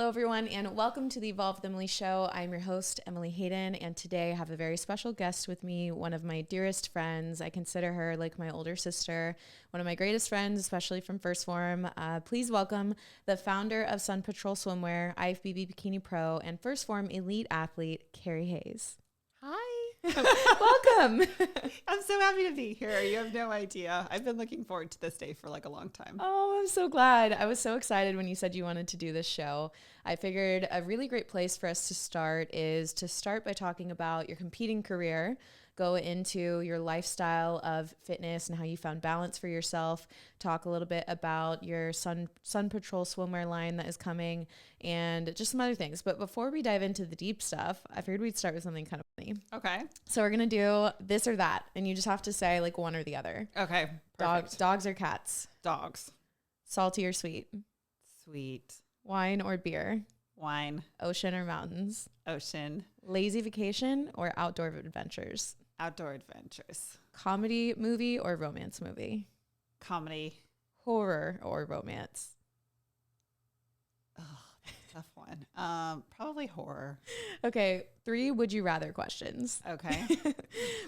Hello, everyone, and welcome to the Evolve with Emily show. I'm your host, Emily Hayden, and today I have a very special guest with me, one of my dearest friends. I consider her like my older sister, one of my greatest friends, especially from first form. Please welcome the founder of Sun Patrol Swimwear, IFBB Bikini Pro, and first form Elite Athlete, Kerri Hayes. Hi. Welcome. I'm so happy to be here. You have no idea. I've been looking forward to this day for like a long time. Oh, I'm so glad. I was so excited when you said you wanted to do this show. I figured a really great place for us to start is to start by talking about your competing career, go into your lifestyle of fitness and how you found balance for yourself, talk a little bit about your Sun Patrol Swimwear line that is coming, and just some other things. But before we dive into the deep stuff, I figured we'd start with something kind of funny. Okay. So we're going to do this or that, and you just have to say like one or the other. Okay. Dogs or cats? Dogs. Salty or sweet? Sweet. Wine or beer? Wine. Ocean or mountains? Ocean. Lazy vacation or outdoor adventures? Outdoor adventures. Comedy movie or romance movie? Comedy. Horror or romance? Oh, that's a tough one. Probably horror. Okay, 3 would you rather questions. Okay.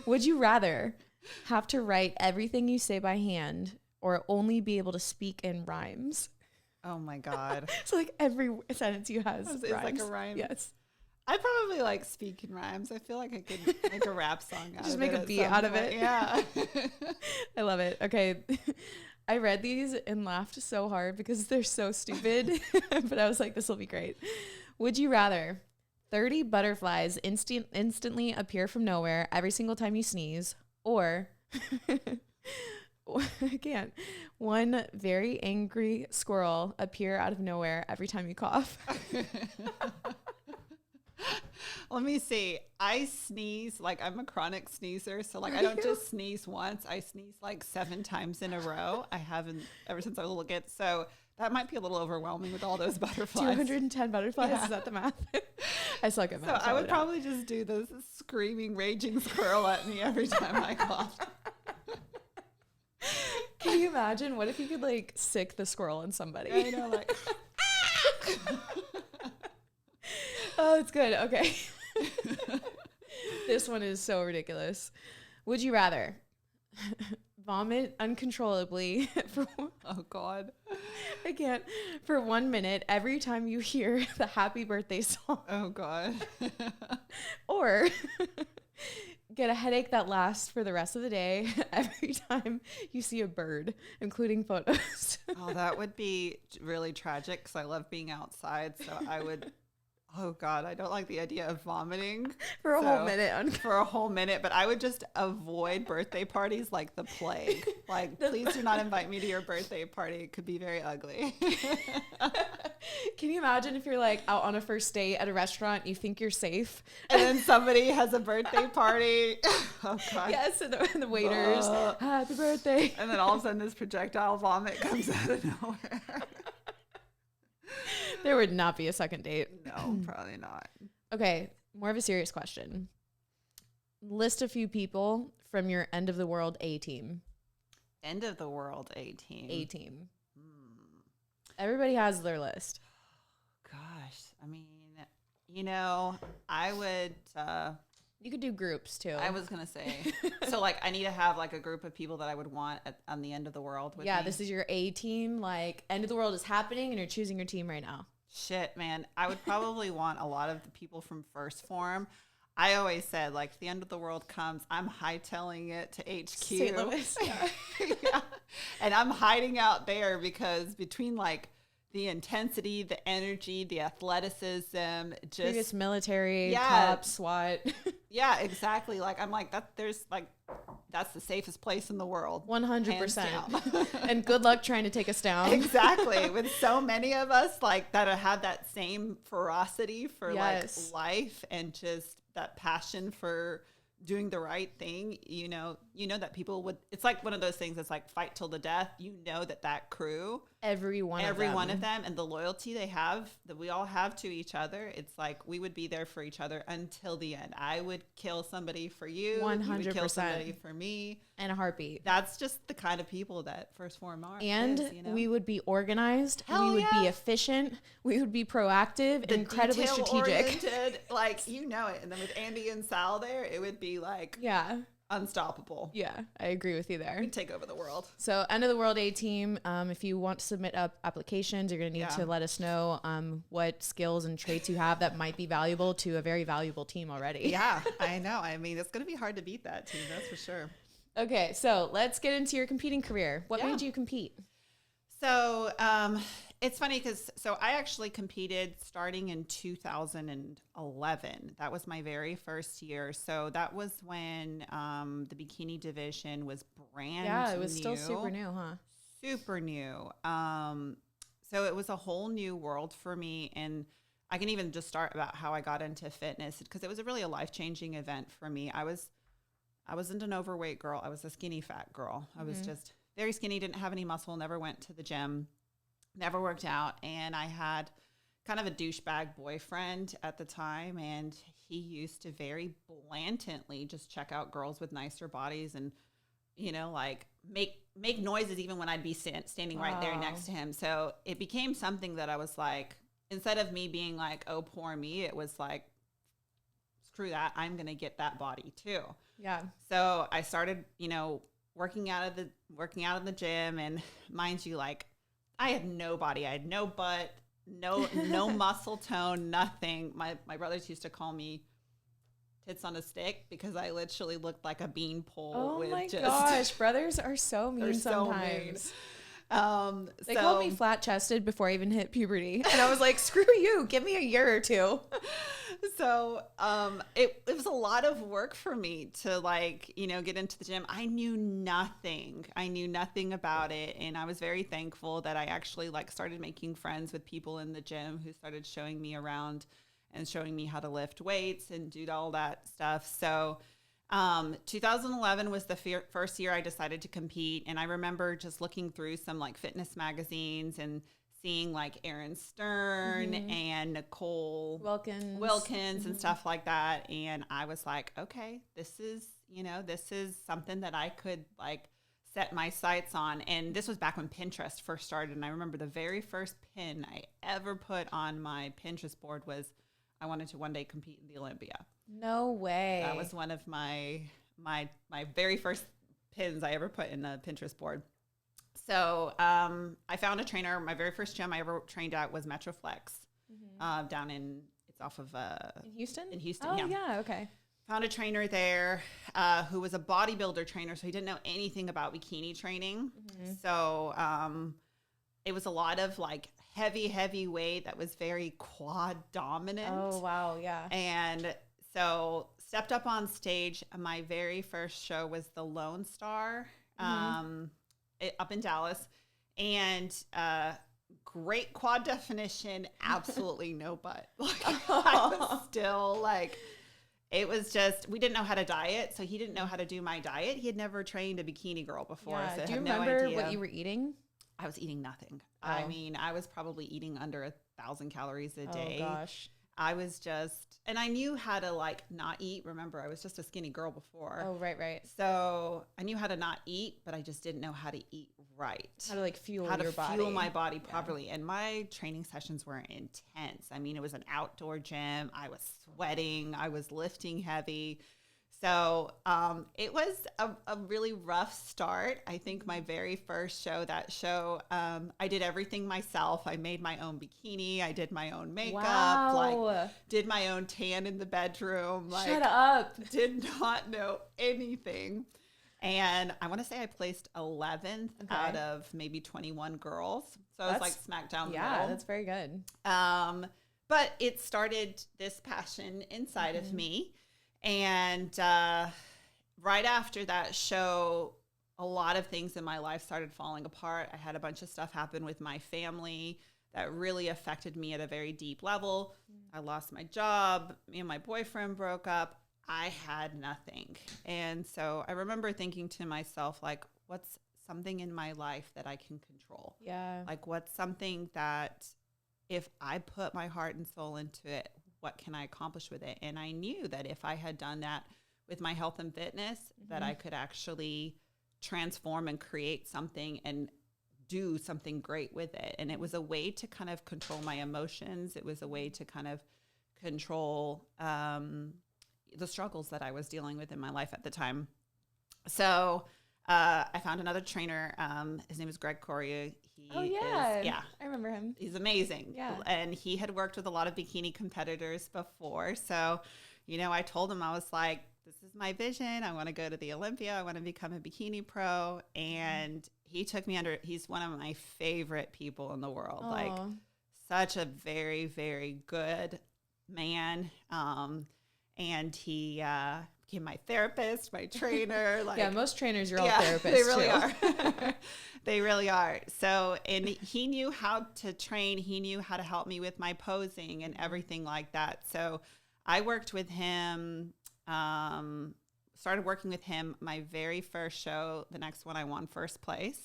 Would you rather have to write everything you say by hand or only be able to speak in rhymes? Oh my God. So like every sentence you has Is like a rhyme? Yes. I probably like speak in rhymes. I feel like I could make a rap song out Just of make it. a beat out of it. Yeah. I love it. Okay. I read these and laughed so hard because they're so stupid, but I was like, this will be great. Would you rather 30 butterflies instantly appear from nowhere every single time you sneeze, or I can't, one very angry squirrel appear out of nowhere every time you cough? Let me see. I sneeze, like I'm a chronic sneezer. So like I don't just sneeze once. I sneeze like 7 times in a row. I haven't ever since I was a little kid. So that might be a little overwhelming with all those butterflies. 210 butterflies. Yeah. Is that the math? I suck at math. So I would probably just do this screaming, raging squirrel at me every time I cough. Can you imagine? What if you could like sick the squirrel in somebody? I know, like. Oh, it's good. Okay. This one is so ridiculous. Would you rather vomit uncontrollably for oh God, I can't, for 1 minute every time you hear the happy birthday song? Oh God. Or get a headache that lasts for the rest of the day every time you see a bird, including photos? Oh, that would be really tragic because I love being outside. So I would. Oh God, I don't like the idea of vomiting for a whole minute. For a whole minute, but I would just avoid birthday parties like the plague. Like, please do not invite me to your birthday party. It could be very ugly. Can you imagine if you're like out on a first date at a restaurant, you think you're safe, and then somebody has a birthday party? Oh God. Yes, and the waiters, happy birthday. And then all of a sudden this projectile vomit comes out of nowhere. There would not be a second date. No, probably not. Okay, more of a serious question. List a few people from your end of the world A team. End of the world A team. A team. Everybody has their list. Gosh, I mean, you know, I would. You could do groups too. I was gonna say. So like, I need to have like a group of people that I would want on the end of the world with me. This is your A team. Like, end of the world is happening, and you're choosing your team right now. Shit, man. I would probably want a lot of the people from first form. I always said, like, the end of the world comes, I'm hightailing it to HQ. St. Louis. Yeah. Yeah. And I'm hiding out there because between, like, the intensity, the energy, the athleticism, just previous military, cops, SWAT. Yeah, exactly. Like, I'm like, that's the safest place in the world. 100%. And good luck trying to take us down. Exactly. With so many of us like that have that same ferocity for like life and just that passion for doing the right thing, you know, You know that people would, it's like one of those things that's like fight till the death. You know that crew, every one of them, and the loyalty they have, that we all have to each other. It's like we would be there for each other until the end. I would kill somebody for you. 100%. You would kill somebody for me. In a heartbeat. That's just the kind of people that First Phorm are. And we would be organized. We would be efficient. We would be proactive and incredibly strategic. Like, you know it. And then with Andy and Sal there, it would be like unstoppable. Yeah, I agree with you there. We'd take over the world. So End of the World A team, if you want to submit applications, you're going to need to let us know what skills and traits you have that might be valuable to a very valuable team already. Yeah, I know. I mean, it's going to be hard to beat that team. That's for sure. Okay, so let's get into your competing career. What made you compete? So it's funny because I actually competed starting in 2011. That was my very first year. So that was when the bikini division was brand new. Yeah, it was still super new, huh? Super new. So it was a whole new world for me. And I can even just start about how I got into fitness, because it was really a life-changing event for me. I wasn't an overweight girl. I was a skinny fat girl. I was just very skinny, didn't have any muscle, never went to the gym, never worked out. And I had kind of a douchebag boyfriend at the time. And he used to very blatantly just check out girls with nicer bodies and, you know, like make noises even when I'd be standing right there next to him. So it became something that I was like, instead of me being like, oh, poor me, it was like, screw that, I'm going to get that body too. Yeah. So I started, you know, working out of the gym, and mind you, like, I had no body. I had no butt, no muscle tone, nothing. My brothers used to call me tits on a stick because I literally looked like a beanpole. Oh my gosh, brothers are so mean sometimes. They called me flat-chested before I even hit puberty, and I was like, screw you, give me a year or two. So it was a lot of work for me to, like, you know, get into the gym. I knew nothing about it, and I was very thankful that I actually like started making friends with people in the gym who started showing me around and showing me how to lift weights and do all that stuff. So 2011 was the first year I decided to compete. And I remember just looking through some like fitness magazines and seeing like Erin Stern and Nicole Wilkins and stuff like that. And I was like, okay, this is something that I could like set my sights on. And this was back when Pinterest first started. And I remember the very first pin I ever put on my Pinterest board was, I wanted to one day compete in the Olympia. No way. That was one of my very first pins I ever put in a Pinterest board. So I found a trainer. My very first gym I ever trained at was Metroflex down it's off of in Houston? In Houston, oh, yeah, okay. Found a trainer there who was a bodybuilder trainer, so he didn't know anything about bikini training. So it was a lot of like heavy weight that was very quad dominant. Oh, wow, yeah. And so stepped up on stage. My very first show was the Lone Star up in Dallas. And great quad definition, absolutely no butt. Like, I was still like, it was just, we didn't know how to diet. So he didn't know how to do my diet. He had never trained a bikini girl before. Yeah. So do you remember what you were eating? I was eating nothing. Oh. I mean, I was probably eating under 1,000 calories a day. Oh, gosh. I was just, and I knew how to like not eat. Remember, I was just a skinny girl before. Oh, right. So I knew how to not eat, but I just didn't know how to eat right. How to like fuel my body properly. And my training sessions were intense. I mean, it was an outdoor gym. I was sweating. I was lifting heavy. So it was a really rough start. I think my very first show, I did everything myself. I made my own bikini. I did my own makeup, like did my own tan in the bedroom. Like, shut up. Did not know anything. And I want to say I placed 11th out of maybe 21 girls. So I was like smack down the middle. Yeah, that's very good. But it started this passion inside of me. And right after that show, a lot of things in my life started falling apart. I had a bunch of stuff happen with my family that really affected me at a very deep level. I lost my job. Me and my boyfriend broke up. I had nothing. And so I remember thinking to myself, like, what's something in my life that I can control? Yeah. Like, what's something that if I put my heart and soul into it, what can I accomplish with it? And I knew that if I had done that with my health and fitness, that I could actually transform and create something and do something great with it. And it was a way to kind of control my emotions. It was a way to kind of control the struggles that I was dealing with in my life at the time. So I found another trainer. His name is Greg Correa. I remember him. He's amazing. Yeah. And he had worked with a lot of bikini competitors before. So, I told him, I was like, this is my vision. I want to go to the Olympia. I want to become a bikini pro. And he took me under, he's one of my favorite people in the world. Aww. Like such a very, very good man. And he became my therapist, my trainer. Like, yeah, most trainers are all therapists. They really too. are. They really are. So, and he knew how to train. He knew how to help me with my posing and everything like that. So I worked with him, started working with him my very first show. The next one I won first place.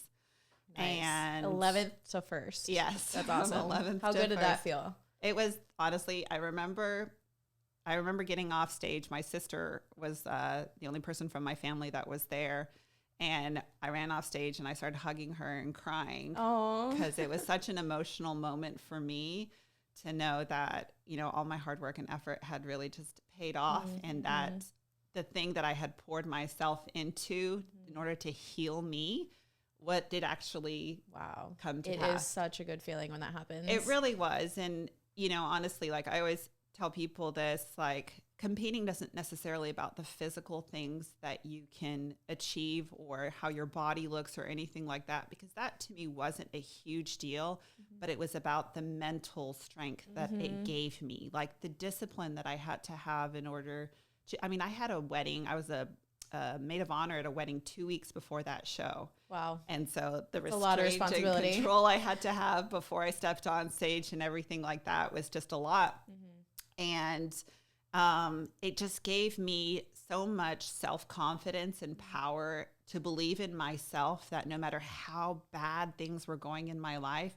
Nice. And 11th to first. Yes. That's awesome. 11th How to good did that first. feel? It was, honestly, I remember getting off stage. My sister was the only person from my family that was there. And I ran off stage and I started hugging her and crying. Oh, Because it was such an emotional moment for me to know that, all my hard work and effort had really just paid off. And that the thing that I had poured myself into in order to heal me, what did actually come to pass. It is such a good feeling when that happens. It really was. And, honestly, like I always tell people this, like competing doesn't necessarily about the physical things that you can achieve or how your body looks or anything like that, because that to me wasn't a huge deal, but it was about the mental strength that it gave me, like the discipline that I had to have in order to, I had a wedding. I was a maid of honor at a wedding 2 weeks before that show. Wow. And so the a lot of restraint and responsibility. control I had to have before I stepped on stage and everything like that was just a lot. And it just gave me so much self-confidence and power to believe in myself that no matter how bad things were going in my life,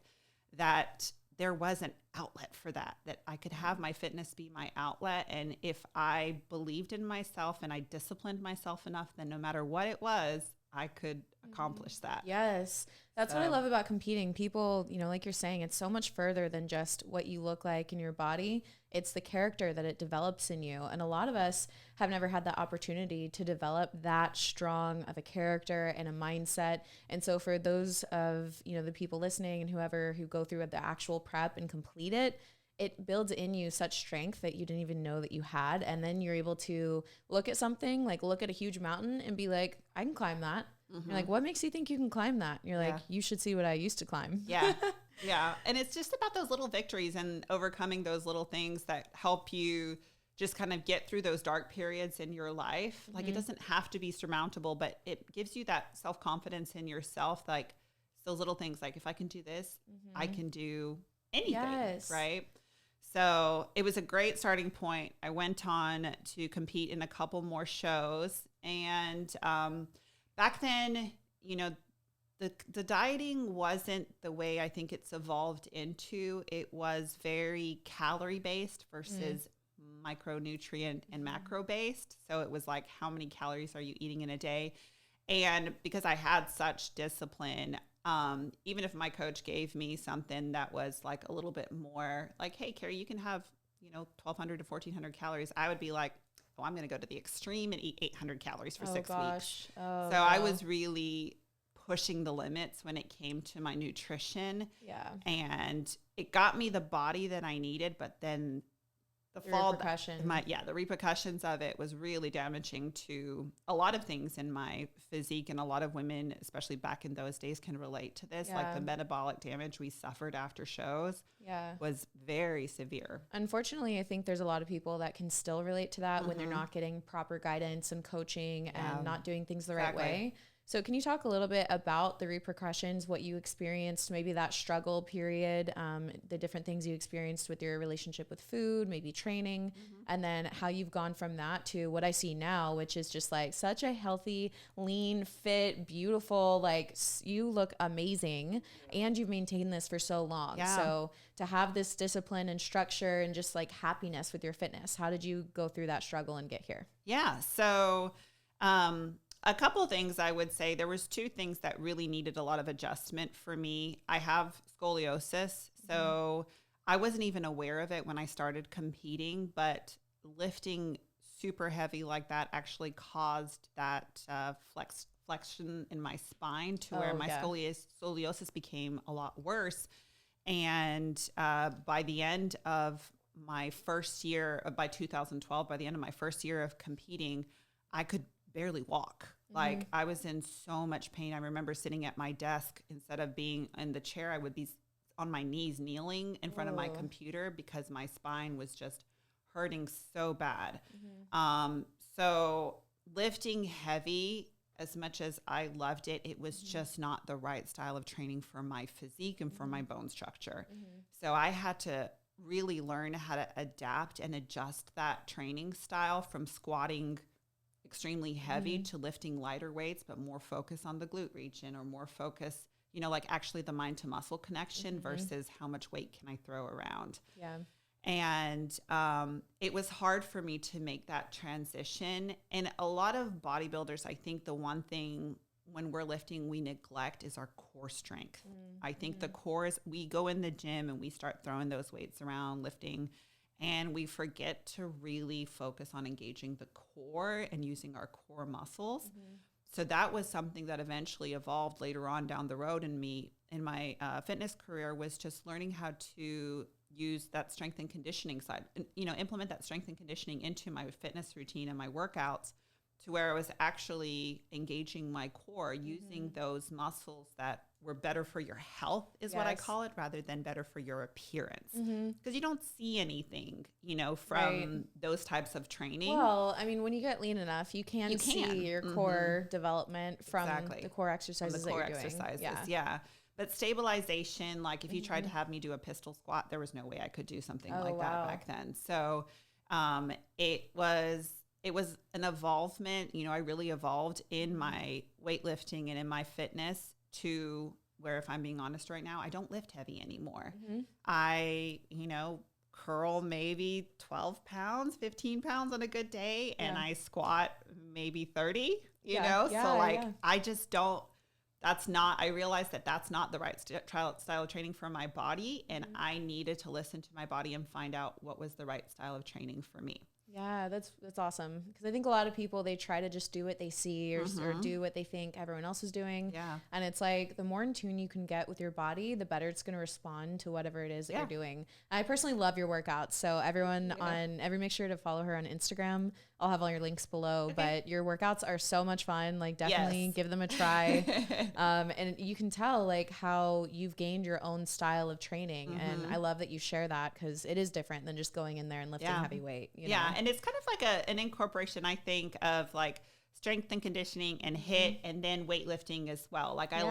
that there was an outlet for that I could have my fitness be my outlet. And if I believed in myself and I disciplined myself enough, then no matter what it was, I could accomplish that. Yes. That's what I love about competing. People, like you're saying, it's so much further than just what you look like in your body. It's the character that it develops in you. And a lot of us have never had the opportunity to develop that strong of a character and a mindset. And so for those of, the people listening and whoever who go through the actual prep and complete it, it builds in you such strength that you didn't even know that you had. And then you're able to look at something, like look at a huge mountain and be like, I can climb that. You're like, what makes you think you can climb that? And you're like, you should see what I used to climb. Yeah. Yeah. And it's just about those little victories and overcoming those little things that help you just kind of get through those dark periods in your life. Like it doesn't have to be surmountable, but it gives you that self-confidence in yourself. Like those little things, like if I can do this, I can do anything. Yes. Right. So it was a great starting point. I went on to compete in a couple more shows. And back then, the dieting wasn't the way I think it's evolved into. It was very calorie based versus micronutrient and macro based. So it was like, how many calories are you eating in a day? And because I had such discipline, even if my coach gave me something that was like a little bit more like, hey, Kerri, you can have, 1,200 to 1,400 calories. I would be like, oh, I'm going to go to the extreme and eat 800 calories for 6 weeks. Oh, so I was really pushing the limits when it came to my nutrition. Yeah. And it got me the body that I needed, but then the repercussions of it was really damaging to a lot of things in my physique, and a lot of women, especially back in those days, can relate to this. Like the metabolic damage we suffered after shows was very severe. Unfortunately, I think there's a lot of people that can still relate to that when they're not getting proper guidance and coaching and not doing things the right way. So can you talk a little bit about the repercussions, what you experienced, maybe that struggle period, the different things you experienced with your relationship with food, maybe training, and then how you've gone from that to what I see now, which is just like such a healthy, lean, fit, beautiful, like you look amazing and you've maintained this for so long. Yeah. So to have this discipline and structure and just like happiness with your fitness, how did you go through that struggle and get here? Yeah. So, a couple of things I would say. There was two things that really needed a lot of adjustment for me. I have scoliosis, so I wasn't even aware of it when I started competing, but lifting super heavy like that actually caused that flexion in my spine to where my scoliosis became a lot worse. And by the end of my first year, by 2012, by the end of my first year of competing, I could barely walk. Like I was in so much pain. I remember sitting at my desk, instead of being in the chair, I would be on my knees kneeling in front of my computer because my spine was just hurting so bad. So lifting heavy, as much as I loved it, it was just not the right style of training for my physique and for my bone structure. So I had to really learn how to adapt and adjust that training style from squatting extremely heavy to lifting lighter weights, but more focus on the glute region, or more focus, like actually the mind to muscle connection versus how much weight can I throw around. Yeah. And it was hard for me to make that transition. And a lot of bodybuilders, I think the one thing when we're lifting we neglect is our core strength. I think the core is, we go in the gym and we start throwing those weights around, lifting, and we forget to really focus on engaging the core and using our core muscles. So that was something that eventually evolved later on down the road in my fitness career, was just learning how to use that strength and conditioning side, implement that strength and conditioning into my fitness routine and my workouts, to where I was actually engaging my core, using those muscles that were better for your health is what I call it, rather than better for your appearance. Because you don't see anything, from those types of training. Well, I mean, when you get lean enough, you can see your core development from the core exercises that you're doing. Yeah. But stabilization, like if you tried to have me do a pistol squat, there was no way I could do something that back then. So it was an evolvement. I really evolved in my weightlifting and in my fitness to where, if I'm being honest right now, I don't lift heavy anymore. I, curl maybe 12 pounds, 15 pounds on a good day, and I squat maybe 30, I just don't. I realized that that's not the right style of training for my body. And I needed to listen to my body and find out what was the right style of training for me. Yeah, that's awesome. Because I think a lot of people, they try to just do what they see or do what they think everyone else is doing. Yeah. And it's like, the more in tune you can get with your body, the better it's going to respond to whatever it is that you're doing. I personally love your workouts. So everyone make sure to follow her on Instagram. I'll have all your links below, but your workouts are so much fun. Like, definitely give them a try. And you can tell like how you've gained your own style of training. And I love that you share that, because it is different than just going in there and lifting heavy weight. You know? And it's kind of like an incorporation, I think, of like strength and conditioning and HIIT, and then weightlifting as well. Like I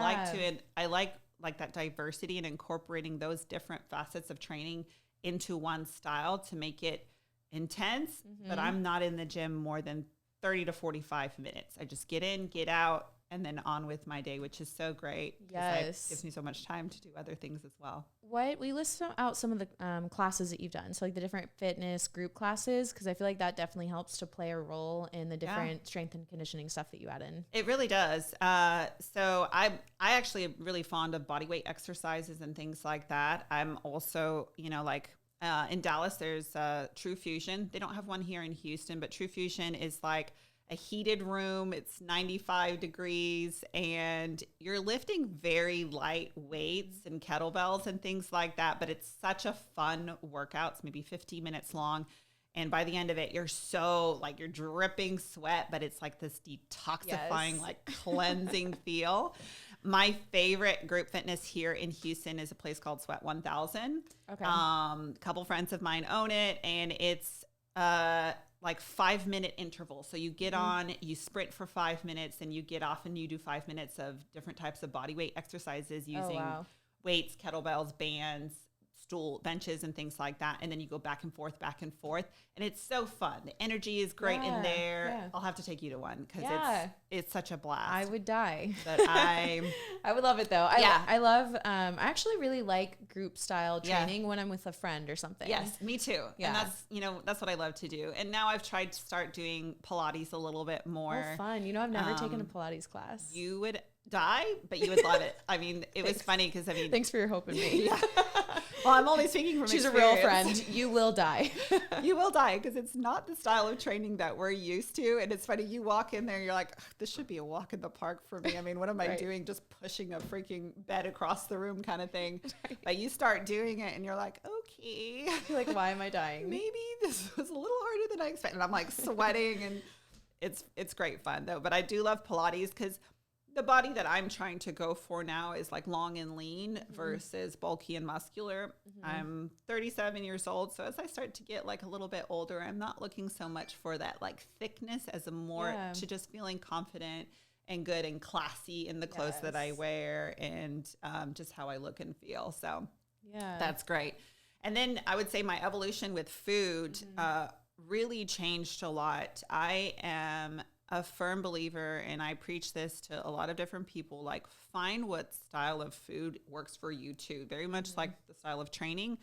like that diversity and incorporating those different facets of training into one style to make it intense, but I'm not in the gym more than 30 to 45 minutes. I just get in, get out, and then on with my day, which is so great. Yes. It gives me so much time to do other things as well. We list out some of the classes that you've done. So like the different fitness group classes, because I feel like that definitely helps to play a role in the different strength and conditioning stuff that you add in. It really does. So I actually am really fond of bodyweight exercises and things like that. I'm also, in Dallas, there's True Fusion. They don't have one here in Houston, but True Fusion is like a heated room. It's 95 degrees and you're lifting very light weights and kettlebells and things like that. But it's such a fun workout. It's maybe 15 minutes long. And by the end of it, you're so like, you're dripping sweat, but it's like this detoxifying, like cleansing feel. My favorite group fitness here in Houston is a place called Sweat 1000. Okay. A couple friends of mine own it, and it's like 5-minute intervals. So you get on, you sprint for 5 minutes, and you get off and you do 5 minutes of different types of body weight exercises using weights, kettlebells, bands, stool benches, and things like that. And then you go back and forth. And it's so fun. The energy is great in there. Yeah. I'll have to take you to one because it's such a blast. I would die. But I would love it though. I love, I actually really like group style training when I'm with a friend or something. Yes, me too. Yeah. And that's what I love to do. And now I've tried to start doing Pilates a little bit more. Oh, fun. I've never taken a Pilates class. You would die, but you would love it. I mean, it was funny because thanks for your hope in me. Yeah. Well, I'm only speaking from She's experience. a real friend. You will die. You will die because it's not the style of training that we're used to. And it's funny, you walk in there and you're like, this should be a walk in the park for me. I mean, what am I doing? Just pushing a freaking bed across the room kind of thing. Right. But you start doing it and you're like, okay. You're like, why am I dying? Maybe this was a little harder than I expected. And I'm like sweating and it's great fun though. But I do love Pilates because the body that I'm trying to go for now is like long and lean versus bulky and muscular. I'm 37 years old. So as I start to get like a little bit older, I'm not looking so much for that like thickness as a more to just feeling confident and good and classy in the clothes that I wear and just how I look and feel. So that's great. And then I would say my evolution with food really changed a lot. I am a firm believer, and I preach this to a lot of different people, like find what style of food works for you too. Very much like the style of training.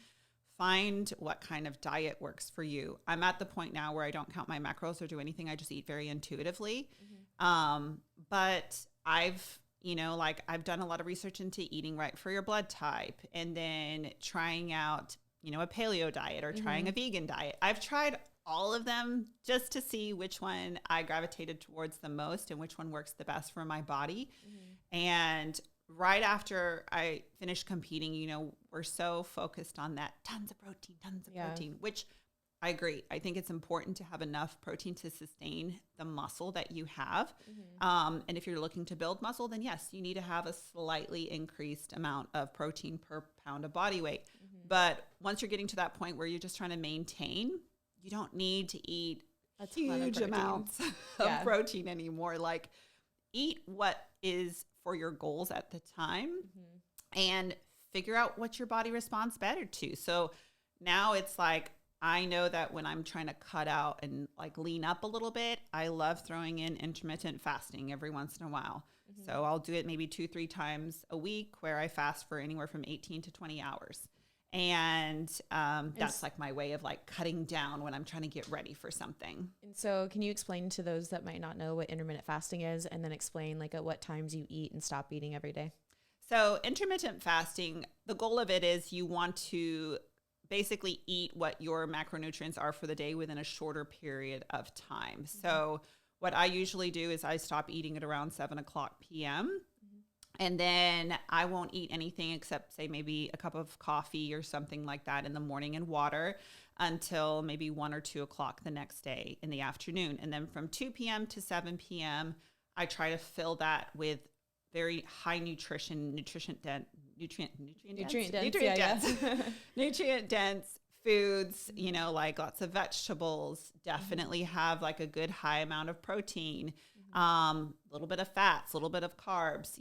Find what kind of diet works for you. I'm at the point now where I don't count my macros or do anything. I just eat very intuitively. But I've done a lot of research into eating right for your blood type and then trying out, a paleo diet or trying a vegan diet. I've tried all of them just to see which one I gravitated towards the most and which one works the best for my body. And right after I finished competing, we're so focused on that tons of protein, which I agree. I think it's important to have enough protein to sustain the muscle that you have. And if you're looking to build muscle, then yes, you need to have a slightly increased amount of protein per pound of body weight. But once you're getting to that point where you're just trying to maintain, you don't need to eat huge amounts of protein anymore. Like, eat what is for your goals at the time and figure out what your body responds better to. So now it's like, I know that when I'm trying to cut out and like lean up a little bit, I love throwing in intermittent fasting every once in a while. So I'll do it maybe 2-3 times a week where I fast for anywhere from 18 to 20 hours. And that's like my way of like cutting down when I'm trying to get ready for something. And so can you explain to those that might not know what intermittent fasting is, and then explain like at what times you eat and stop eating every day? So intermittent fasting, the goal of it is you want to basically eat what your macronutrients are for the day within a shorter period of time. So what I usually do is I stop eating at around 7:00 p.m. And then I won't eat anything except, say, maybe a cup of coffee or something like that in the morning and water until maybe 1 or 2 o'clock the next day in the afternoon. And then from 2 p.m. to 7 p.m., I try to fill that with very high nutrient dense foods, like lots of vegetables, definitely have like a good high amount of protein, a little bit of fats, a little bit of carbs,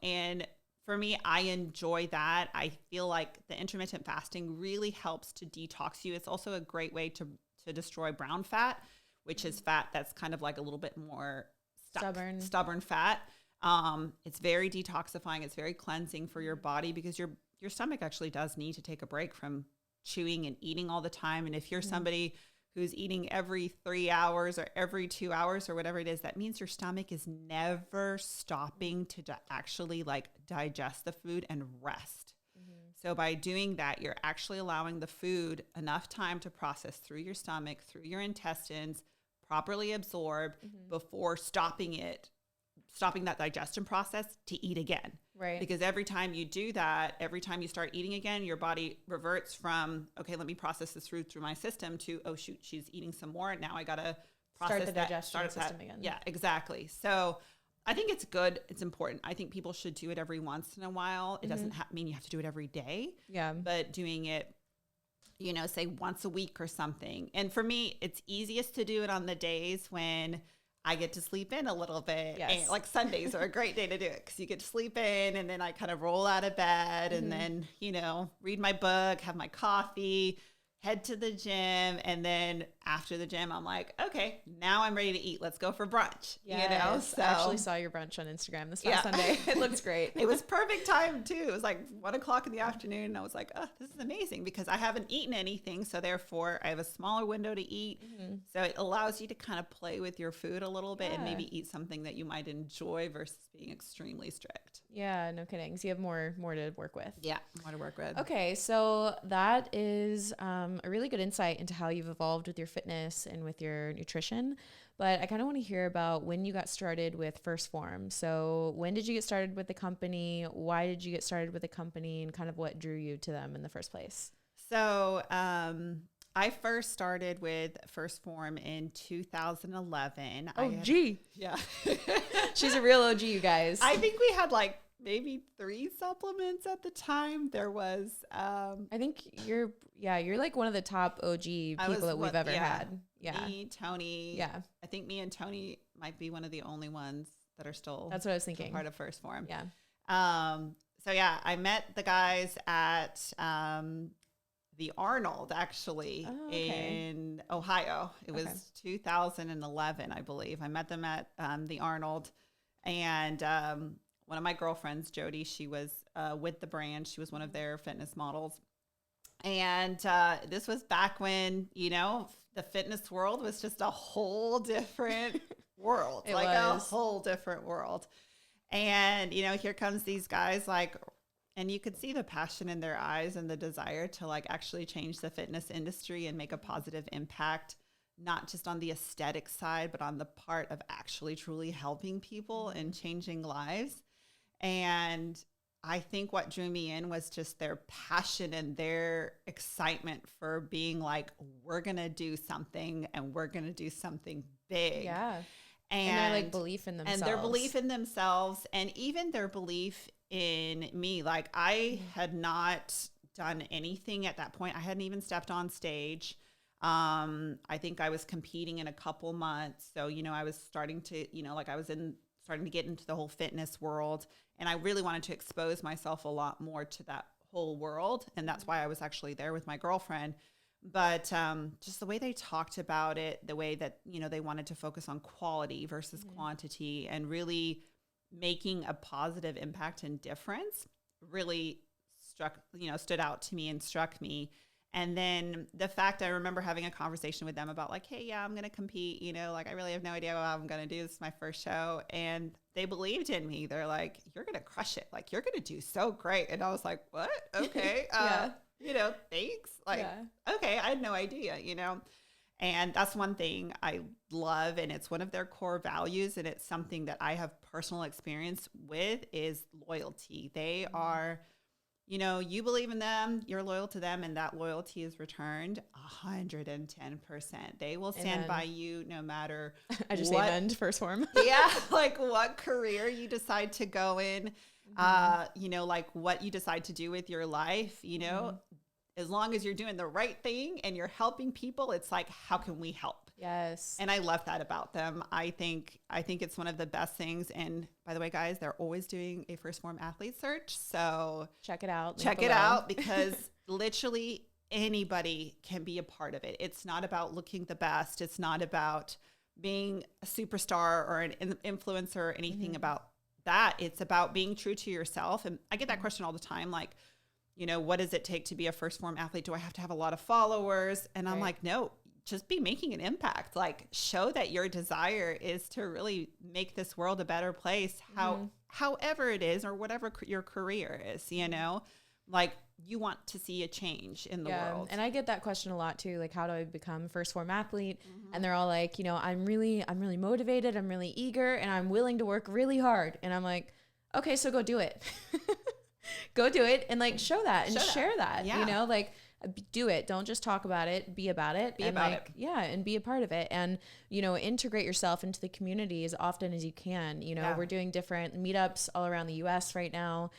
and for me, I enjoy that. I feel like the intermittent fasting really helps to detox you. It's also a great way to destroy brown fat, which is fat that's kind of like a little bit more stubborn fat. It's very detoxifying. It's very cleansing for your body because your stomach actually does need to take a break from chewing and eating all the time. And if you're somebody who's eating every 3 hours or every 2 hours or whatever it is, that means your stomach is never stopping to actually like digest the food and rest. So by doing that, you're actually allowing the food enough time to process through your stomach, through your intestines, properly absorb before stopping that digestion process to eat again. Right. Because every time you do that, every time you start eating again, your body reverts from, okay, let me process this food through my system to, oh shoot, she's eating some more. Now I got to process start the digestion system again. Yeah, exactly. So I think it's good. It's important. I think people should do it every once in a while. It doesn't mean you have to do it every day. Yeah. But doing it you know, say once a week or something. And for me, it's easiest to do it on the days when I get to sleep in a little bit. Yes. And like Sundays are a great day to do it because you get to sleep in, and then I kind of roll out of bed and then, you know, read my book, have my coffee, head to the gym. And then after the gym, I'm like, okay, now I'm ready to eat. Let's go for brunch. Yes. You know, so I actually saw your brunch on Instagram this past Sunday. It looks great. it was perfect time too. It was like 1:00 in the afternoon. And I was like, oh, this is amazing because I haven't eaten anything. So therefore I have a smaller window to eat. So it allows you to kind of play with your food a little bit and maybe eat something that you might enjoy versus being extremely strict. Yeah, no kidding. So you have more to work with. Yeah, more to work with. Okay, so that is a really good insight into how you've evolved with your fitness and with your nutrition. But I kind of want to hear about when you got started with Phorm. So when did you get started with the company? Why did you get started with the company, and kind of what drew you to them in the first place? So I first started with Phorm in 2011. OG. Yeah. She's a real OG, you guys. I think we had like maybe 3 supplements at the time. There was I think you're like one of the top OG people that we've ever had. Yeah. Me, Tony. Yeah. I think me and Tony might be one of the only ones that are still That's what I was thinking. part of Phorm. Yeah. So yeah, I met the guys at the Arnold actually in Ohio. It was 2011, I believe. I met them at the Arnold, and one of my girlfriends, Jody, she was with the brand. She was one of their fitness models. And this was back when, you know, the fitness world was just a whole different world. It like was. a whole different world. And, you know, here comes these guys like, and you could see the passion in their eyes and the desire to like actually change the fitness industry and make a positive impact, not just on the aesthetic side, but on the part of actually truly helping people and changing lives. And I think what drew me in was just their passion and their excitement for being like, we're going to do something, and we're going to do something big. Yeah. And their like belief in themselves. And their belief in themselves, and even their belief in me. Like I had not done anything at that point. I hadn't even stepped on stage. I think I was competing in a couple months. So, you know, I was starting to, you know, like I was starting to get into the whole fitness world, and I really wanted to expose myself a lot more to that whole world. And that's why I was actually there with my girlfriend. But just the way they talked about it, the way that, you know, they wanted to focus on quality versus quantity and really making a positive impact and difference really stood out to me and struck me. And then the fact, I remember having a conversation with them about like, hey, yeah, I'm going to compete, you know, like I really have no idea how I'm going to do. This is my first show. And they believed in me. They're like, you're going to crush it. Like, you're going to do so great. And I was like, what? Okay. You know, thanks. Like, okay, I had no idea, you know. And that's one thing I love, and it's one of their core values, and it's something that I have personal experience with, is loyalty. They are, you know, you believe in them, you're loyal to them, and that loyalty is returned 110%. They will stand by you no matter I just amen Phorm. Yeah, like what career you decide to go in, you know, like what you decide to do with your life, you know, as long as you're doing the right thing and you're helping people, it's like, how can we help? Yes. And I love that about them. I think it's one of the best things. And by the way, guys, they're always doing a Phorm Athlete search. So check it out. Check it out, because literally anybody can be a part of it. It's not about looking the best. It's not about being a superstar or an influencer or anything about that. It's about being true to yourself. And I get that question all the time. Like, you know, what does it take to be a Phorm athlete? Do I have to have a lot of followers? And I'm like, no, just be making an impact. Like, show that your desire is to really make this world a better place, however it is, or whatever your career is, you know, like you want to see a change in the world. And I get that question a lot too. Like, how do I become Phorm athlete? And they're all like, you know, I'm really motivated. I'm really eager, and I'm willing to work really hard. And I'm like, okay, so go do it. Go do it and like show that and share that, you know, like do it. Don't just talk about it, be about it. Be about it. Yeah. And be a part of it. And, you know, integrate yourself into the community as often as you can. You know, we're doing different meetups all around the US right now.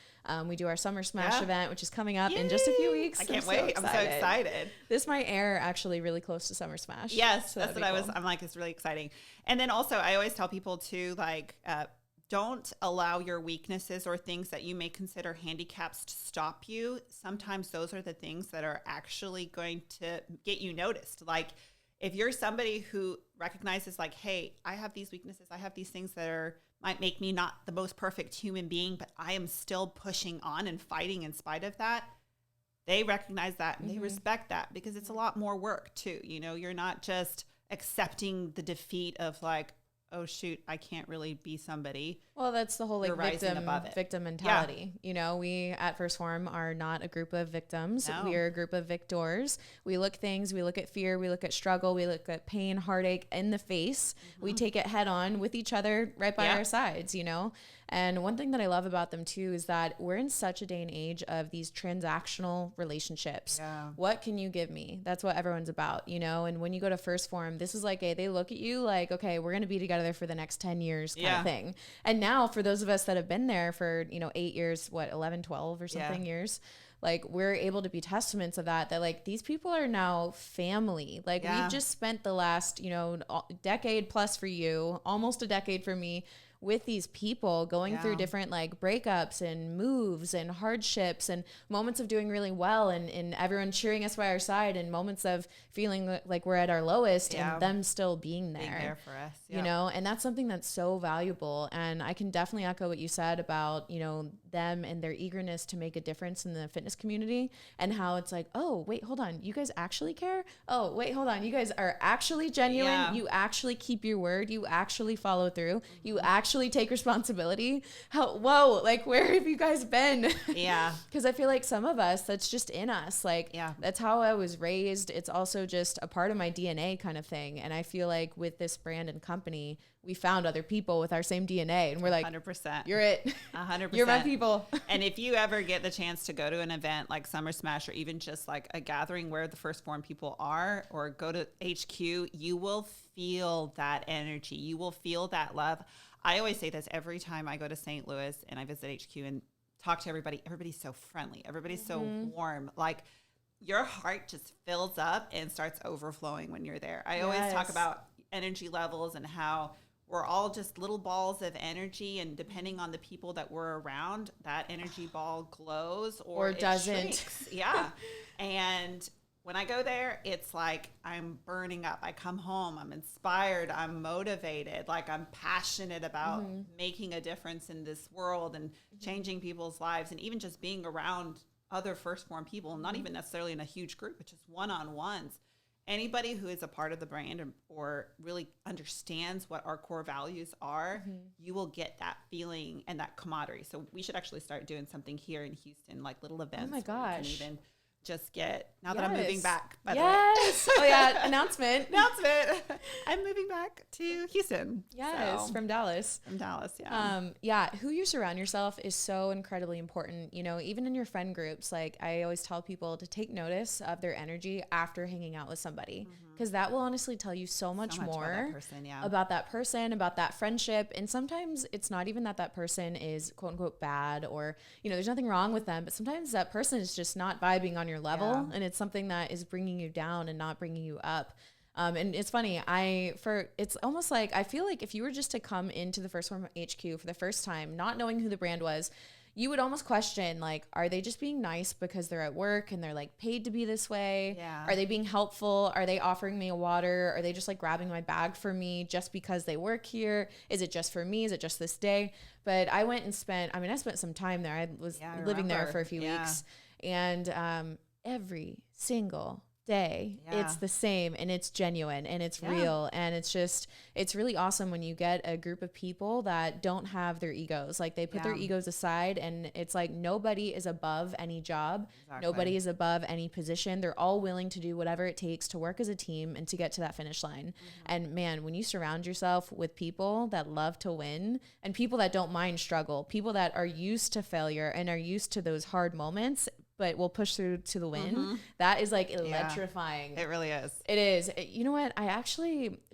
We do our Summer Smash event, which is coming up in just a few weeks. I can't wait. I'm so excited. This might air actually really close to Summer Smash. Yes, so that's what I'm like, it's really exciting. And then also I always tell people to like, don't allow your weaknesses or things that you may consider handicaps to stop you. Sometimes those are the things that are actually going to get you noticed. Like if you're somebody who recognizes like, hey, I have these weaknesses, I have these things that might make me not the most perfect human being, but I am still pushing on and fighting in spite of that. They recognize that and they respect that, because it's a lot more work too. You know, you're not just accepting the defeat of like, oh shoot, I can't really be somebody. Well, that's the whole like victim mentality. You know, we at First Phorm are not a group of victims. No. We are a group of victors. We look at fear, we look at struggle, we look at pain, heartache in the face. We take it head on with each other right by our sides, you know? And one thing that I love about them too is that we're in such a day and age of these transactional relationships. Yeah. What can you give me? That's what everyone's about, you know? And when you go to First Phorm, this is like they look at you like, okay, we're going to be together for the next 10 years kind of thing. And now for those of us that have been there for, you know, 8 years, 11, 12 or something years, like we're able to be testaments of that like these people are now family. Like we've just spent the last, you know, decade plus for you, almost a decade for me, with these people going through different like breakups and moves and hardships and moments of doing really well and everyone cheering us by our side and moments of feeling like we're at our lowest and them still being there for us, you know, and that's something that's so valuable. And I can definitely echo what you said about, you know, them and their eagerness to make a difference in the fitness community and how it's like, oh, wait, hold on. You guys actually care? Oh, wait, hold on. You guys are actually genuine. Yeah. You actually keep your word. You actually follow through. You actually take responsibility. Whoa, like where have you guys been? Yeah. Because I feel like some of us, that's just in us. Like that's how I was raised. It's also just a part of my DNA kind of thing. And I feel like with this brand and company, we found other people with our same DNA and we're like, 100%. You're it. 100%. You're my people. And if you ever get the chance to go to an event like Summer Smash or even just like a gathering where the First Phorm people are, or go to HQ, you will feel that energy. You will feel that love. I always say this every time I go to St. Louis and I visit HQ and talk to everybody. Everybody's so friendly. Everybody's so warm. Like your heart just fills up and starts overflowing when you're there. I always talk about energy levels and how we're all just little balls of energy, and depending on the people that we're around, that energy ball glows or it doesn't. Shrinks. Yeah. And when I go there, it's like I'm burning up. I come home, I'm inspired, I'm motivated, like I'm passionate about making a difference in this world and changing people's lives, and even just being around other First Phorm people, not even necessarily in a huge group, but just one-on-ones. Anybody who is a part of the brand or really understands what our core values are, you will get that feeling and that camaraderie. So we should actually start doing something here in Houston, like little events. Oh my gosh. We can even just get, now that I'm moving back, by the way. Yes. Oh yeah. Announcement. I'm moving back to Houston. Yes. From Dallas. Yeah. Who you surround yourself is so incredibly important. You know, even in your friend groups, like I always tell people to take notice of their energy after hanging out with somebody, because that will honestly tell you so much more about that person, about that friendship. And sometimes it's not even that person is quote unquote bad, or, you know, there's nothing wrong with them, but sometimes that person is just not vibing on your level, and it's something that is bringing you down and not bringing you up. And it's funny, it's almost like, I feel like if you were just to come into the First Phorm HQ for the first time, not knowing who the brand was, you would almost question, like, are they just being nice because they're at work and they're like paid to be this way? Yeah. Are they being helpful? Are they offering me a water? Are they just like grabbing my bag for me just because they work here? Is it just for me? Is it just this day? But I went and I spent some time there. I was living there for a few weeks, and every single day it's the same, and it's genuine, and it's real, and it's really awesome when you get a group of people that don't have their egos. Like they put their egos aside, and it's like nobody is above any job. Nobody is above any position. They're all willing to do whatever it takes to work as a team and to get to that finish line. And man, when you surround yourself with people that love to win, and people that don't mind struggle, people that are used to failure and are used to those hard moments, but we'll push through to the win. That is like electrifying. It really is. It is. You know what?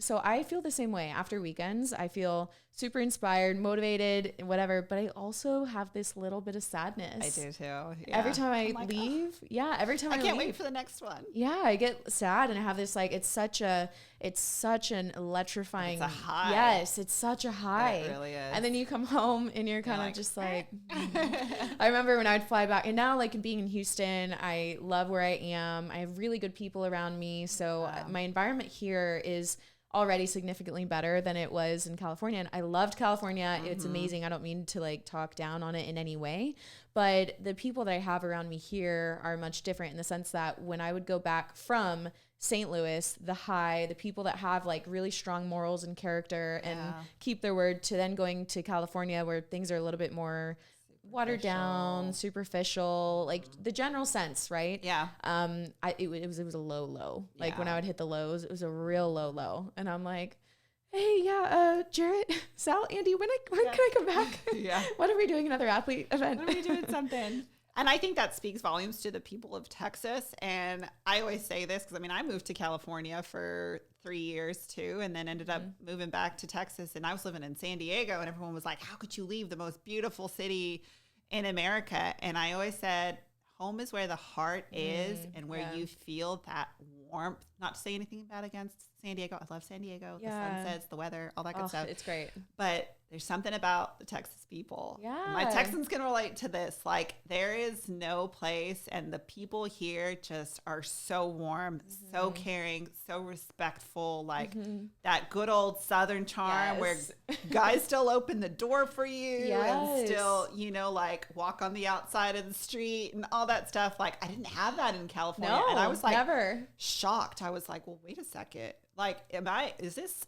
So I feel the same way after weekends. I feel super inspired, motivated, whatever, but I also have this little bit of sadness. I do too. Yeah. Every time I leave, every time I can't wait for the next one. Yeah, I get sad and I have this like, it's such an electrifying. It's a high. Yes, it's such a high. It really is. And then you come home and you're kind of just like, I remember when I'd fly back, and now like being in Houston, I love where I am. I have really good people around me. So my environment here is already significantly better than it was in California. And I loved California. It's amazing. I don't mean to like talk down on it in any way, but the people that I have around me here are much different in the sense that when I would go back from St. Louis, the people that have like really strong morals and character and keep their word, to then going to California where things are a little bit more watered down, superficial, like the general sense, right? Yeah. It was a low. Like when I would hit the lows, it was a real low. And I'm like, hey, Jarrett, Sal, Andy, when can I come back? Yeah. When are we doing another athlete event? When are we doing something? And I think that speaks volumes to the people of Texas. And I always say this because, I moved to California for 3 years too, and then ended up moving back to Texas. And I was living in San Diego, and everyone was like, how could you leave the most beautiful city in America? And I always said, home is where the heart is and where you feel that warmth. Not to say anything bad against San Diego. I love San Diego. The sunsets, the weather, all that good stuff. It's great. But there's something about the Texas people. Yeah. My Texans can relate to this. Like, there is no place, and the people here just are so warm, so caring, so respectful. Like that good old Southern charm where guys still open the door for you and still, like walk on the outside of the street and all that stuff. Like, I didn't have that in California. No, and I was like, never. Shocked. I was like, well, wait a second. Like, is this?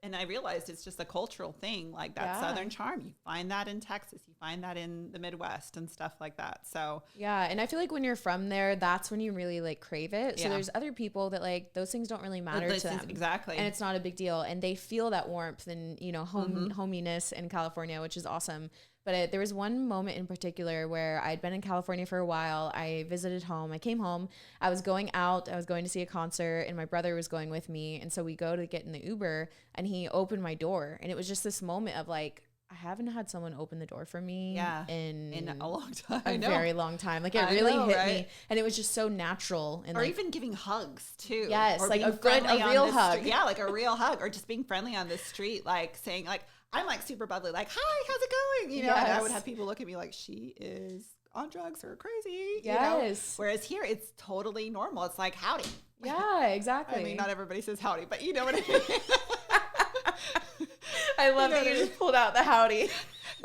And I realized it's just a cultural thing, like that Southern charm. You find that in Texas. You find that in the Midwest and stuff like that. So yeah. And I feel like when you're from there, that's when you really like crave it. So there's other people that like those things don't really matter to them. Exactly. And it's not a big deal. And they feel that warmth and, hominess in California, which is awesome. But there was one moment in particular where I'd been in California for a while. I visited home. I came home. I was going out. I was going to see a concert, and my brother was going with me. And so we go to get in the Uber, and he opened my door. And it was just this moment of like, I haven't had someone open the door for me in a long time. A very long time. Like it really hit me. And it was just so natural. And or like, even giving hugs too. Yes, or like a real hug. Yeah, like a real hug. Or just being friendly on the street, like saying like, I'm like super bubbly, like, hi, how's it going? And I would have people look at me like, she is on drugs or crazy. Yes. Whereas here, it's totally normal. It's like, howdy. Yeah, exactly. I mean, not everybody says howdy, but you know what I mean? I love that you just pulled out the howdy.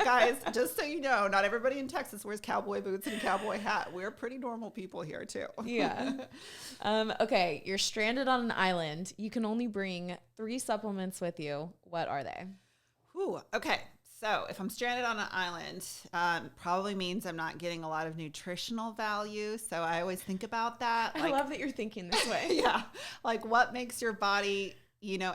Guys, just so you know, not everybody in Texas wears cowboy boots and a cowboy hat. We're pretty normal people here too. Yeah. Okay, you're stranded on an island. You can only bring 3 supplements with you. What are they? Ooh, okay. So if I'm stranded on an island, probably means I'm not getting a lot of nutritional value. So I always think about that. I love that you're thinking this way. Yeah. Like what makes your body,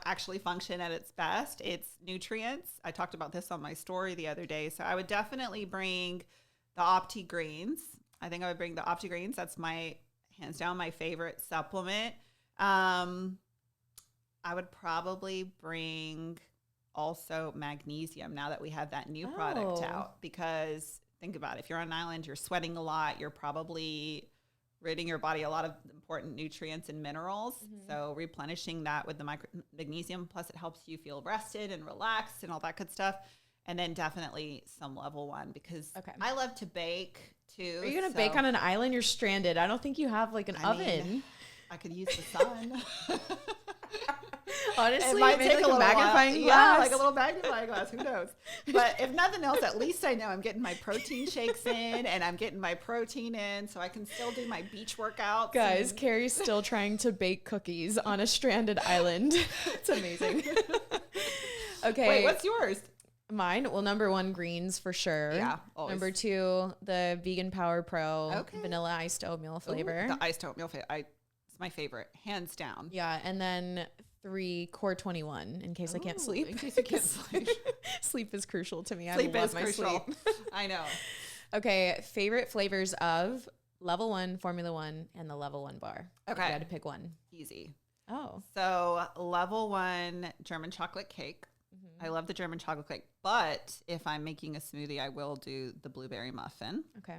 actually function at its best? It's nutrients. I talked about this on my story the other day. So I would definitely bring the Opti Greens. I think I would bring the Opti Greens. That's hands down my favorite supplement. I would probably bring also magnesium now that we have that new product out, because think about it. If you're on an island, you're sweating a lot, you're probably ridding your body a lot of important nutrients and minerals. So replenishing that with the magnesium, plus it helps you feel rested and relaxed and all that good stuff. And then definitely some level 1, because I love to bake too. Are you going to bake on an island? You're stranded. I don't think you have like an oven. I could use the sun. Honestly, it might take like a magnifying glass. Yeah, like a little magnifying glass. Who knows? But if nothing else, at least I know I'm getting my protein shakes in and I'm getting my protein in, so I can still do my beach workouts. Guys, Kerri's still trying to bake cookies on a stranded island. It's amazing. Okay. Wait, what's yours? Mine? Well, number 1, greens for sure. Yeah, always. Number 2, the Vegan Power Pro vanilla iced oatmeal flavor. Ooh, the iced oatmeal flavor. It's my favorite, hands down. Yeah, and then 3, Core 21 in case I can't sleep. In case you can't sleep. Sleep is crucial to me. Sleep I love is my crucial. sleep. I know. Okay, favorite flavors of level 1, Formula 1, and the level 1 bar. Okay. You had to pick one. Easy. Oh. So level 1, German chocolate cake. I love the German chocolate cake, but if I'm making a smoothie, I will do the blueberry muffin. Okay.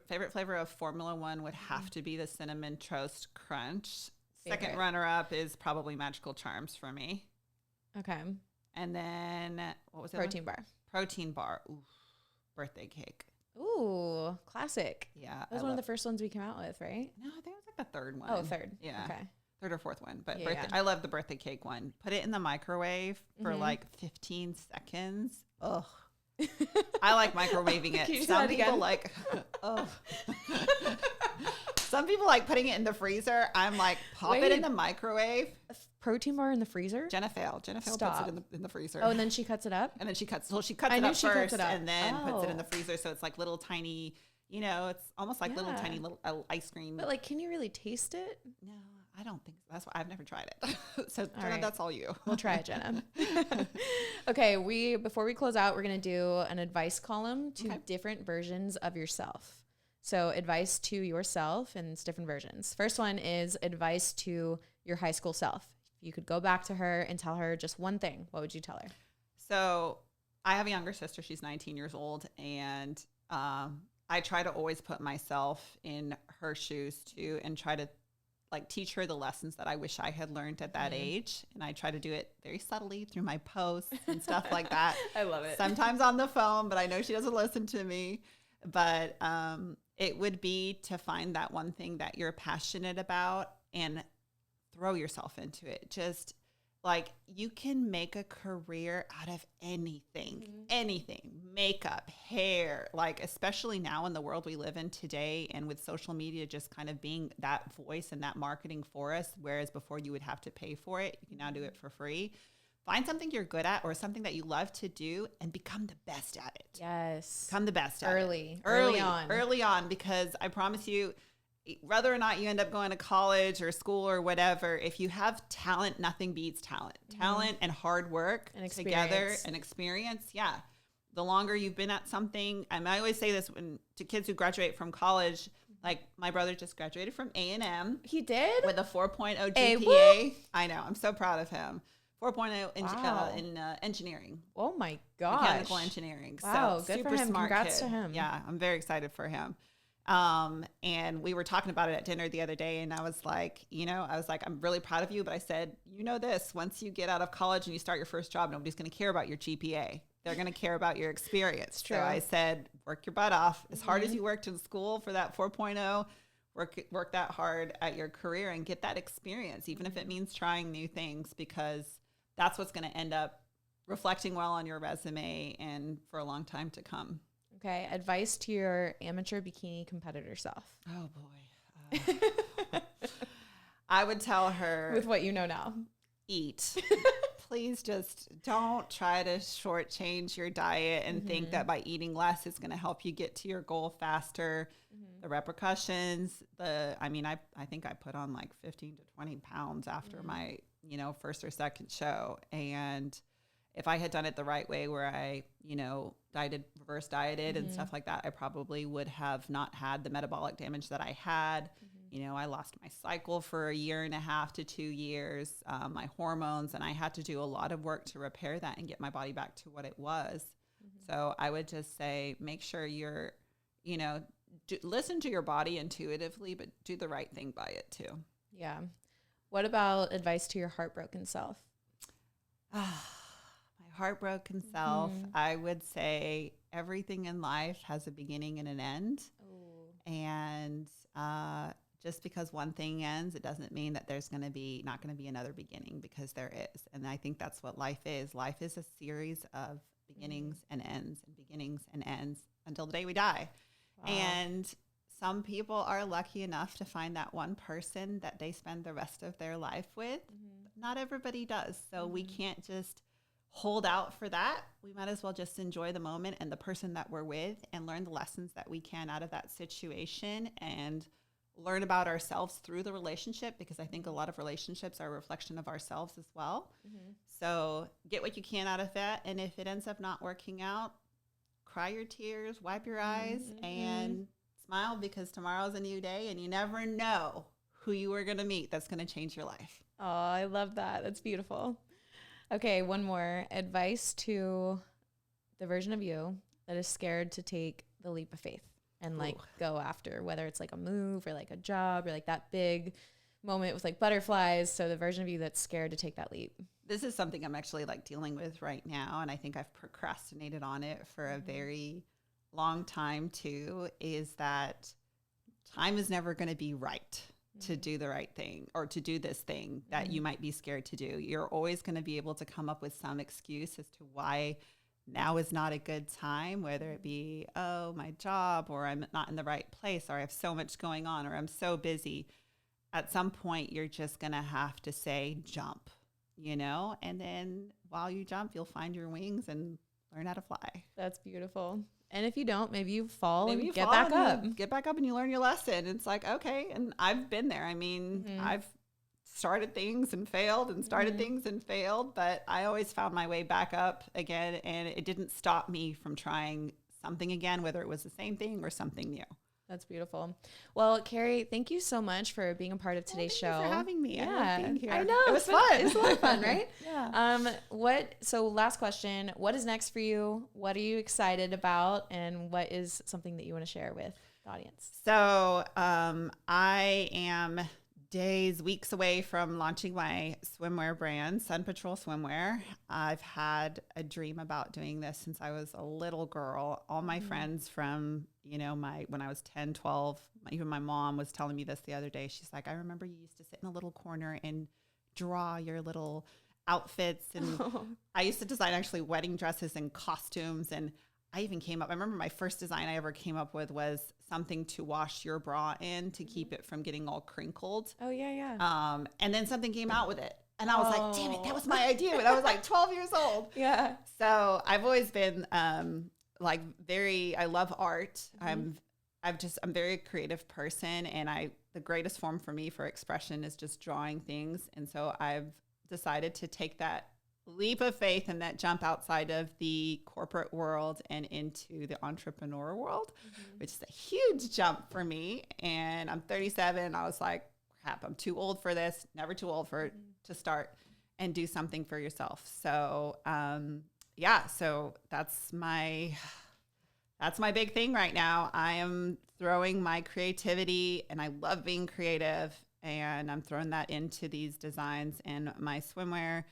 Favorite flavor of Formula 1 would have to be the cinnamon toast crunch. Favorite. Second runner-up is probably Magical Charms for me. Okay. And then, what was it? Protein bar. Protein bar. Ooh, birthday cake. Ooh, classic. Yeah. That was one of the first ones we came out with, right? No, I think it was like the third one. Oh, third. Yeah. Okay. Third or fourth one. But Yeah. I love the birthday cake one. Put it in the microwave for like 15 seconds. Ugh. I like microwaving it. Can you do Some that people again? like, oh. Some people like putting it in the freezer. I'm like, pop it in the microwave. Protein bar in the freezer? Jennifer puts Stop. it in the freezer. Oh, and then she cuts it up? And then she cuts it up first and then puts it in the freezer. So it's like little tiny, it's almost like little tiny ice cream. But like, can you really taste it? No, I don't think so. That's why I've never tried it. So Jenna, right. that's all you. We'll try it, Jenna. Okay, before we close out, we're going to do an advice column to different versions of yourself. So advice to yourself, and it's different versions. First one is advice to your high school self. If you could go back to her and tell her just one thing, what would you tell her? So I have a younger sister. She's 19 years old. And I try to always put myself in her shoes too and try to like teach her the lessons that I wish I had learned at that age. And I try to do it very subtly through my posts and stuff like that. I love it. Sometimes on the phone, but I know she doesn't listen to me. But it would be to find that one thing that you're passionate about and throw yourself into it. Just like you can make a career out of anything, makeup, hair, like especially now in the world we live in today and with social media just kind of being that voice and that marketing for us, whereas before you would have to pay for it, you can now do it for free. Find something you're good at or something that you love to do and become the best at it. Yes. Become the best at it. Early on. Early on, because I promise you, whether or not you end up going to college or school or whatever, if you have talent, nothing beats talent. Talent and hard work and together and experience. Yeah. The longer you've been at something, and I always say this to kids who graduate from college, like my brother just graduated from A&M. He did? With a 4.0 Hey, GPA. I know. I'm so proud of him. 4.0 in engineering. Oh my gosh. Mechanical engineering. Wow, so good for super him. smart Congrats kid. to him. Yeah, I'm very excited for him. And we were talking about it at dinner the other day, and I was like, I'm really proud of you, but I said, this, once you get out of college and you start your first job, nobody's going to care about your GPA. They're going to care about your experience. True. So I said, work your butt off. As hard as you worked in school for that 4.0, work that hard at your career and get that experience, even if it means trying new things, because that's what's going to end up reflecting well on your resume and for a long time to come. Okay. Advice to your amateur bikini competitor self. Oh, boy. I would tell her. With what you know now. Eat. Please just don't try to shortchange your diet and think that by eating less is going to help you get to your goal faster. The repercussions, I think I put on like 15 to 20 pounds after my, first or second show. And if I had done it the right way where I, reverse dieted and stuff like that, I probably would have not had the metabolic damage that I had. I lost my cycle for 1.5 to 2 years, my hormones, and I had to do a lot of work to repair that and get my body back to what it was. So I would just say, make sure you're, listen to your body intuitively, but do the right thing by it too. Yeah. What about advice to your heartbroken self? My heartbroken self, I would say everything in life has a beginning and an end. Ooh. And just because one thing ends, it doesn't mean that there's not going to be another beginning, because there is. And I think that's what life is. Life is a series of beginnings and ends and beginnings and ends until the day we die. Wow. And some people are lucky enough to find that one person that they spend the rest of their life with. But not everybody does. So we can't just hold out for that. We might as well just enjoy the moment and the person that we're with and learn the lessons that we can out of that situation and learn about ourselves through the relationship, because I think a lot of relationships are a reflection of ourselves as well. So get what you can out of that. And if it ends up not working out, cry your tears, wipe your eyes, and smile because tomorrow's a new day and you never know who you are going to meet that's going to change your life. Oh, I love that. That's beautiful. Okay, one more. Advice to the version of you that is scared to take the leap of faith and like go after, whether it's like a move or like a job or like that big moment with like butterflies. So the version of you that's scared to take that leap. This is something I'm actually like dealing with right now. And I think I've procrastinated on it for a very long time too, is that time is never going to be right to do the right thing or to do this thing that you might be scared to do. You're always going to be able to come up with some excuse as to why now is not a good time, whether it be, oh, my job, or I'm not in the right place, or I have so much going on, or I'm so busy. At some point, you're just going to have to say, jump, you know, and then while you jump, you'll find your wings and learn how to fly. That's beautiful. And if you don't, maybe you fall Maybe and you get fall back and up. you get back up and you learn your lesson. It's like, okay. And I've been there. I mean, I've started things and failed and started things and failed, but I always found my way back up again. And it didn't stop me from trying something again, whether it was the same thing or something new. That's beautiful. Well, Kerri, thank you so much for being a part of today's show. Thank you for having me. Yeah, I love being here. I know. It was fun. It was a lot of fun, right? Yeah. So last question, what is next for you? What are you excited about? And what is something that you want to share with the audience? So I am weeks away from launching my swimwear brand, Sun Patrol Swimwear. I've had a dream about doing this since I was a little girl. All my friends from, you know, when I was 10, 12, even my mom was telling me this the other day. She's like, I remember you used to sit in a little corner and draw your little outfits. And I used to design actually wedding dresses and costumes. And I remember my first design I ever came up with was something to wash your bra in to keep it from getting all crinkled. Oh, yeah. And then something came out with it. And I was like, damn it, that was my idea when I was like 12 years old. Yeah. So I've always been I love art. I'm a very creative person. And the greatest form for me for expression is just drawing things. And so I've decided to take that leap of faith and that jump outside of the corporate world and into the entrepreneur world, which is a huge jump for me. And I'm 37. I was like, crap, I'm too old for this. Never too old to start and do something for yourself. So, so that's my big thing right now. I am throwing my creativity, and I love being creative, and I'm throwing that into these designs in my swimwear.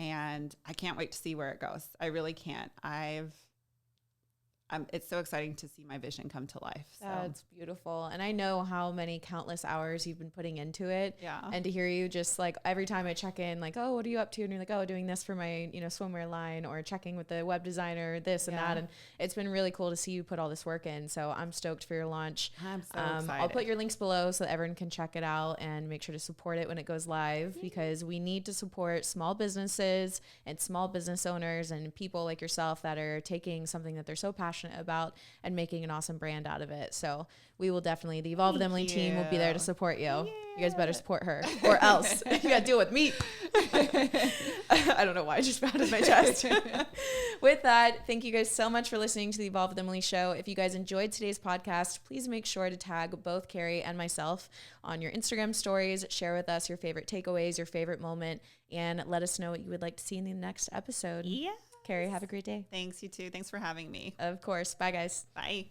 And I can't wait to see where it goes. I really can't. It's so exciting to see my vision come to life. So. That's beautiful. And I know how many countless hours you've been putting into it. Yeah. And to hear you just like every time I check in, like, oh, what are you up to? And you're like, oh, doing this for my, swimwear line, or checking with the web designer, this and that. And it's been really cool to see you put all this work in. So I'm stoked for your launch. I'm so excited. I'll put your links below so that everyone can check it out and make sure to support it when it goes live, because we need to support small businesses and small business owners and people like yourself that are taking something that they're so passionate about and making an awesome brand out of it. So we will definitely, the Evolve with Emily team will be there to support you. Yeah. You guys better support her, or else you got to deal with me. I don't know why I just pounded my chest. With that, thank you guys so much for listening to the Evolve with Emily show. If you guys enjoyed today's podcast, please make sure to tag both Kerri and myself on your Instagram stories. Share with us your favorite takeaways, your favorite moment, and let us know what you would like to see in the next episode. Yeah. Kerri, have a great day. Thanks, you too. Thanks for having me. Of course. Bye, guys. Bye.